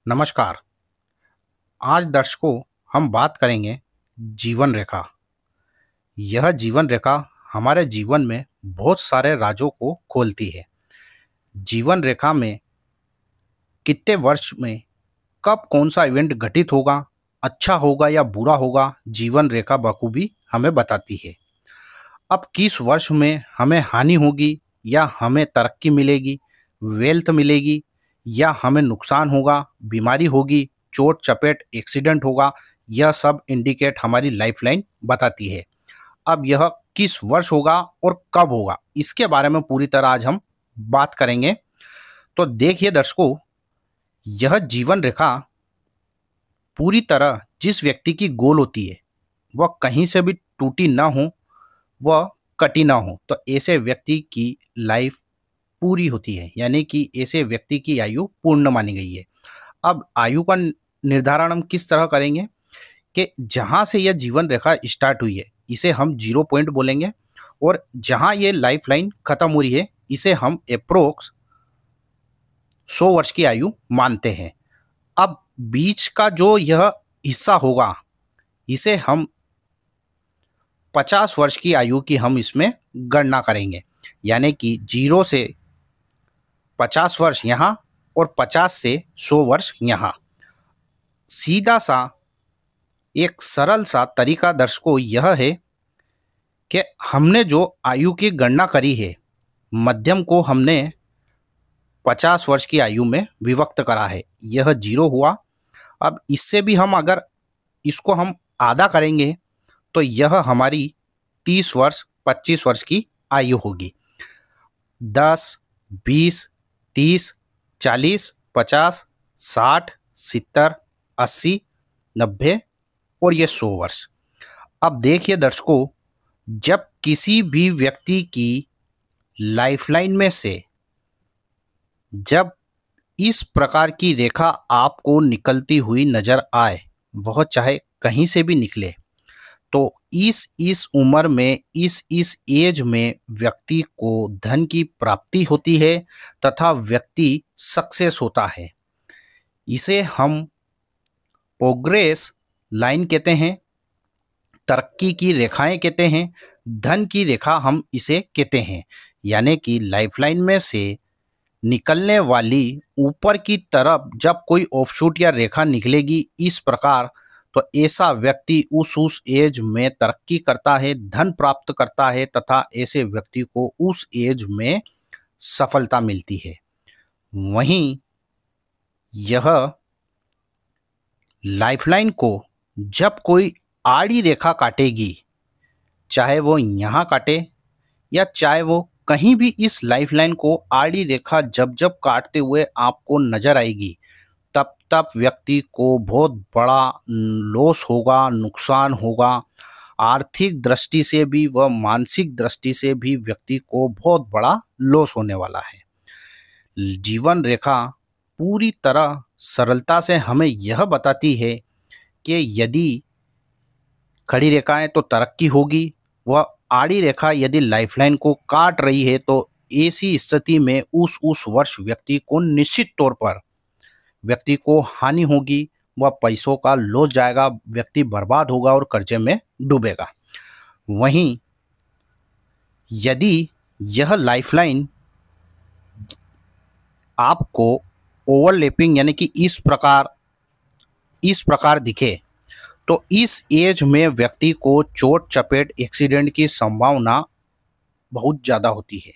नमस्कार। आज दर्शकों हम बात करेंगे जीवन रेखा। यह जीवन रेखा हमारे जीवन में बहुत सारे राजों को खोलती है। जीवन रेखा में कितने वर्ष में कब कौन सा इवेंट घटित होगा, अच्छा होगा या बुरा होगा, जीवन रेखा बखूबी हमें बताती है। अब किस वर्ष में हमें हानि होगी या हमें तरक्की मिलेगी, वेल्थ मिलेगी या हमें नुकसान होगा, बीमारी होगी, चोट चपेट एक्सीडेंट होगा, यह सब इंडिकेट हमारी लाइफलाइन बताती है। अब यह किस वर्ष होगा और कब होगा, इसके बारे में पूरी तरह आज हम बात करेंगे। तो देखिए दर्शकों, यह जीवन रेखा पूरी तरह जिस व्यक्ति की गोल होती है वह कहीं से भी टूटी ना हो, वह कटी ना हो, तो ऐसे व्यक्ति की लाइफ पूरी होती है, यानी कि ऐसे व्यक्ति की आयु पूर्ण मानी गई है। अब आयु का निर्धारण हम किस तरह करेंगे कि जहां से यह जीवन रेखा स्टार्ट हुई है इसे हम 0 पॉइंट बोलेंगे, और जहां ये लाइफ लाइन खत्म हो रही है इसे हम अप्रोक्स 100 वर्ष की आयु मानते हैं। अब बीच का जो यह हिस्सा होगा इसे हम 50 वर्ष की आयु की हम इसमें गणना करेंगे, यानी कि 0 से 50 वर्ष यहाँ और 50 से 100 वर्ष यहाँ। सीधा सा एक सरल सा तरीका दर्शकों यह है कि हमने जो आयु की गणना करी है, मध्यम को हमने 50 वर्ष की आयु में विभक्त करा है, यह 0 हुआ। अब इससे भी हम अगर इसको हम आधा करेंगे तो यह हमारी 30 वर्ष 25 वर्ष की आयु होगी। 10, 20, 30, 40, 50, 60, 70, 80, 90 और ये 100 वर्ष। अब देखिए दर्शकों, जब किसी भी व्यक्ति की लाइफलाइन में से जब इस प्रकार की रेखा आपको निकलती हुई नजर आए, वह चाहे कहीं से भी निकले, तो इस उम्र में इस एज में व्यक्ति को धन की प्राप्ति होती है तथा व्यक्ति सक्सेस होता है। इसे हम प्रोग्रेस लाइन कहते हैं, तरक्की की रेखाएं कहते हैं, धन की रेखा हम इसे कहते हैं। यानी कि लाइफलाइन में से निकलने वाली ऊपर की तरफ जब कोई ऑफशूट या रेखा निकलेगी इस प्रकार, तो ऐसा व्यक्ति उस एज में तरक्की करता है, धन प्राप्त करता है तथा ऐसे व्यक्ति को उस एज में सफलता मिलती है। वहीं यह लाइफलाइन को जब कोई आड़ी रेखा काटेगी, चाहे वो यहाँ काटे या चाहे वो कहीं भी, इस लाइफलाइन को आड़ी रेखा जब जब काटते हुए आपको नजर आएगी तब तब व्यक्ति को बहुत बड़ा लॉस होगा, नुकसान होगा। आर्थिक दृष्टि से भी व मानसिक दृष्टि से भी व्यक्ति को बहुत बड़ा लॉस होने वाला है। जीवन रेखा पूरी तरह सरलता से हमें यह बताती है कि यदि खड़ी रेखाएं तो तरक्की होगी, वह आड़ी रेखा यदि लाइफलाइन को काट रही है तो ऐसी स्थिति में उस वर्ष व्यक्ति को निश्चित तौर पर व्यक्ति को हानि होगी, वह पैसों का लॉस जाएगा, व्यक्ति बर्बाद होगा और कर्जे में डूबेगा। वहीं यदि यह लाइफलाइन आपको ओवरलैपिंग यानी कि इस प्रकार दिखे, तो इस एज में व्यक्ति को चोट चपेट एक्सीडेंट की संभावना बहुत ज़्यादा होती है।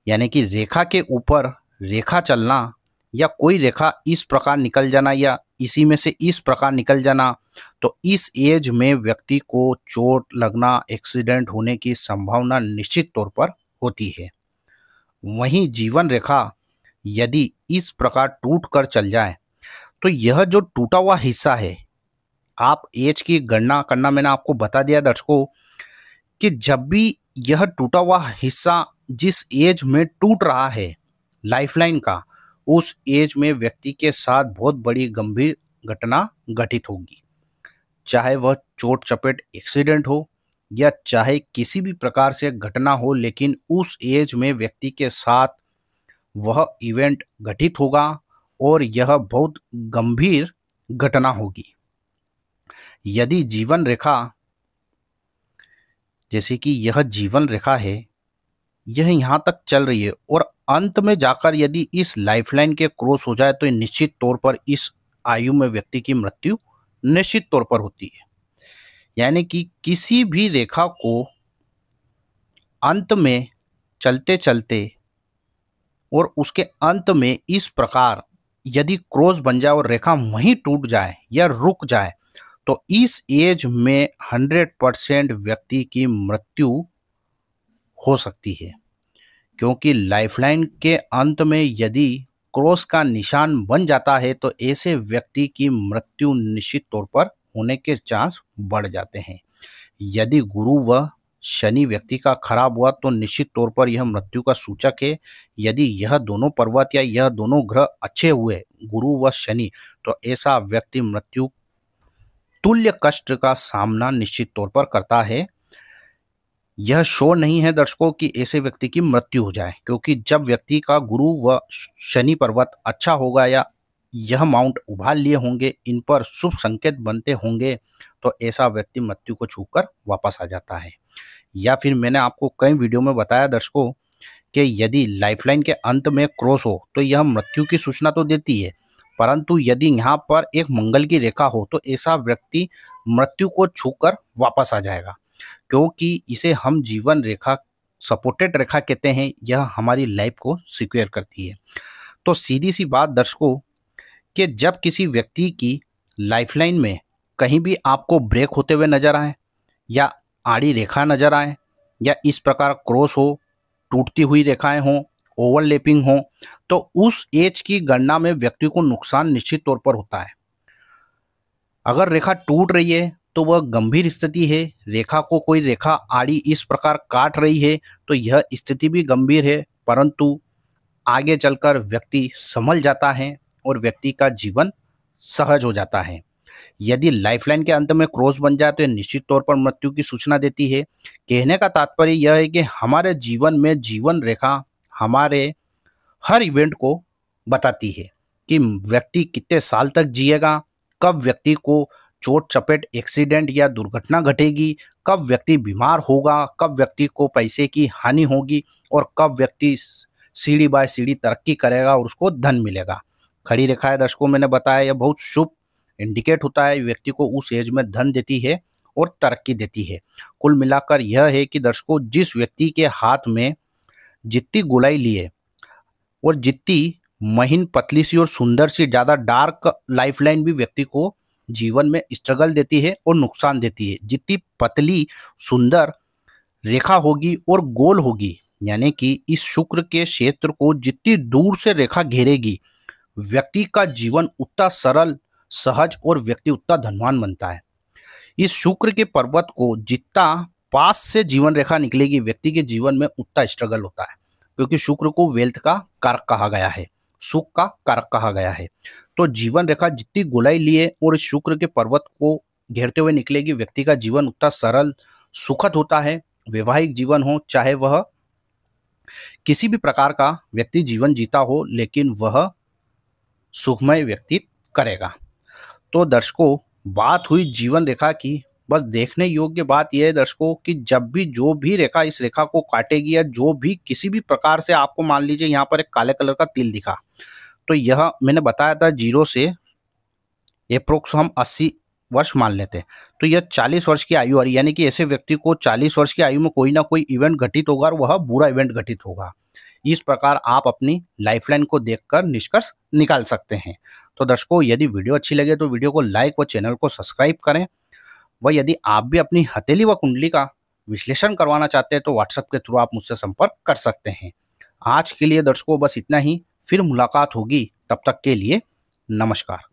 यानी कि रेखा के ऊपर रेखा चलना या कोई रेखा इस प्रकार निकल जाना या इसी में से इस प्रकार निकल जाना, तो इस एज में व्यक्ति को चोट लगना, एक्सीडेंट होने की संभावना निश्चित तौर पर होती है। वहीं जीवन रेखा यदि इस प्रकार टूट कर चल जाए, तो यह जो टूटा हुआ हिस्सा है, आप एज की गणना करना मैंने आपको बता दिया दर्शकों कि जब भी यह टूटा हुआ हिस्सा जिस एज में टूट रहा है लाइफलाइन का, उस एज में व्यक्ति के साथ बहुत बड़ी गंभीर घटना घटित होगी। चाहे वह चोट चपेट एक्सीडेंट हो या चाहे किसी भी प्रकार से घटना हो, लेकिन उस एज में व्यक्ति के साथ वह इवेंट घटित होगा और यह बहुत गंभीर घटना होगी। यदि जीवन रेखा, जैसे कि यह जीवन रेखा है, यह यहाँ तक चल रही है और अंत में जाकर यदि इस लाइफलाइन के क्रॉस हो जाए तो निश्चित तौर पर इस आयु में व्यक्ति की मृत्यु निश्चित तौर पर होती है। यानी कि किसी भी रेखा को अंत में चलते चलते और उसके अंत में इस प्रकार यदि क्रॉस बन जाए और रेखा वहीं टूट जाए या रुक जाए तो इस एज में 100% व्यक्ति की मृत्यु हो सकती है। क्योंकि लाइफलाइन के अंत में यदि क्रॉस का निशान बन जाता है तो ऐसे व्यक्ति की मृत्यु निश्चित तौर पर होने के चांस बढ़ जाते हैं। यदि गुरु व शनि व्यक्ति का खराब हुआ तो निश्चित तौर पर यह मृत्यु का सूचक है। यदि यह दोनों पर्वत या यह दोनों ग्रह अच्छे हुए, गुरु व शनि, तो ऐसा व्यक्ति मृत्यु तुल्य कष्ट का सामना निश्चित तौर पर करता है। यह शो नहीं है दर्शकों कि ऐसे व्यक्ति की मृत्यु हो जाए, क्योंकि जब व्यक्ति का गुरु व शनि पर्वत अच्छा होगा या यह माउंट उभार लिए होंगे, इन पर शुभ संकेत बनते होंगे, तो ऐसा व्यक्ति मृत्यु को छूकर वापस आ जाता है। या फिर मैंने आपको कई वीडियो में बताया दर्शकों कि यदि लाइफलाइन के अंत में क्रॉस हो तो यह मृत्यु की सूचना तो देती है, परंतु यदि यहाँ पर एक मंगल की रेखा हो तो ऐसा व्यक्ति मृत्यु को छूकर वापस आ जाएगा, क्योंकि इसे हम जीवन रेखा, सपोर्टेड रेखा कहते हैं। यह हमारी लाइफ को सिक्योर करती है। तो सीधी सी बात दर्शकों कि जब किसी व्यक्ति की लाइफलाइन में कहीं भी आपको ब्रेक होते हुए नजर आए या आड़ी रेखा नजर आए या इस प्रकार क्रॉस हो, टूटती हुई रेखाएं हों, ओवरलैपिंग हो, तो उस एज की गणना में व्यक्ति को नुकसान निश्चित तौर पर होता है। अगर रेखा टूट रही है तो वह गंभीर स्थिति है। रेखा को कोई रेखा आड़ी इस प्रकार काट रही है तो यह स्थिति भी गंभीर है, परंतु आगे चलकर व्यक्ति संभल जाता है और व्यक्ति का जीवन सहज हो जाता है। यदि लाइफलाइन के अंत में क्रॉस बन जाए तो यह निश्चित तौर पर मृत्यु की सूचना देती है। कहने का तात्पर्य यह है कि हमारे जीवन में जीवन रेखा हमारे हर इवेंट को बताती है कि व्यक्ति कितने साल तक जिएगा, कब व्यक्ति को चोट चपेट, एक्सीडेंट या दुर्घटना घटेगी, कब व्यक्ति बीमार होगा, कब व्यक्ति को पैसे की हानि होगी और कब व्यक्ति सीढ़ी बाय सीढ़ी तरक्की करेगा और उसको धन मिलेगा। खड़ी रेखाएं दर्शकों मैंने बताया यह बहुत शुभ इंडिकेट होता है, व्यक्ति को उस एज में धन देती है और तरक्की देती है। कुल मिलाकर यह है कि दर्शकों जिस व्यक्ति के हाथ में जितनी गोलाई लिए और जितनी महीन पतली सी और सुंदर सी ज़्यादा डार्क लाइफलाइन भी व्यक्ति को जीवन में स्ट्रगल देती है और नुकसान देती है। जितनी पतली सुंदर रेखा होगी और गोल होगी, यानी कि इस शुक्र के क्षेत्र को जितनी दूर से रेखा घेरेगी, व्यक्ति का जीवन उतना सरल, सहज और व्यक्ति उतना धनवान बनता है। इस शुक्र के पर्वत को जितना पास से जीवन रेखा निकलेगी, व्यक्ति के जीवन में उतना स्ट्रगल होता है, क्योंकि शुक्र को वेल्थ का कारक कहा गया है, सुख का कारक कहा गया है। तो जीवन रेखा जितनी गोलाई लिए और इस शुक्र के पर्वत को घेरते हुए निकलेगी, व्यक्ति का जीवन उतना सरल, सुखद होता है। वैवाहिक जीवन हो, चाहे वह किसी भी प्रकार का व्यक्ति जीवन जीता हो, लेकिन वह सुखमय व्यतीत करेगा। तो दर्शकों बात हुई जीवन रेखा की। बस देखने योग्य बात यह है दर्शकों कि जब भी जो भी रेखा इस रेखा को काटेगी या जो भी किसी भी प्रकार से आपको मान लीजिए यहाँ पर एक काले कलर का तिल दिखा, तो यह मैंने बताया था 0 से अप्रोक्स हम 80 वर्ष मान लेते हैं, तो यह 40 वर्ष की आयु आ रही, यानी कि ऐसे व्यक्ति को 40 वर्ष की आयु में कोई ना कोई इवेंट घटित होगा और वह बुरा इवेंट घटित होगा। इस प्रकार आप अपनी लाइफलाइन को देखकर निष्कर्ष निकाल सकते हैं। तो दर्शकों यदि वीडियो अच्छी लगे तो वीडियो को लाइक व चैनल को सब्सक्राइब करें, व यदि आप भी अपनी हथेली व कुंडली का विश्लेषण करवाना चाहते हैं तो व्हाट्सएप के थ्रू आप मुझसे संपर्क कर सकते हैं। आज के लिए दर्शकों बस इतना ही, फिर मुलाकात होगी, तब तक के लिए नमस्कार।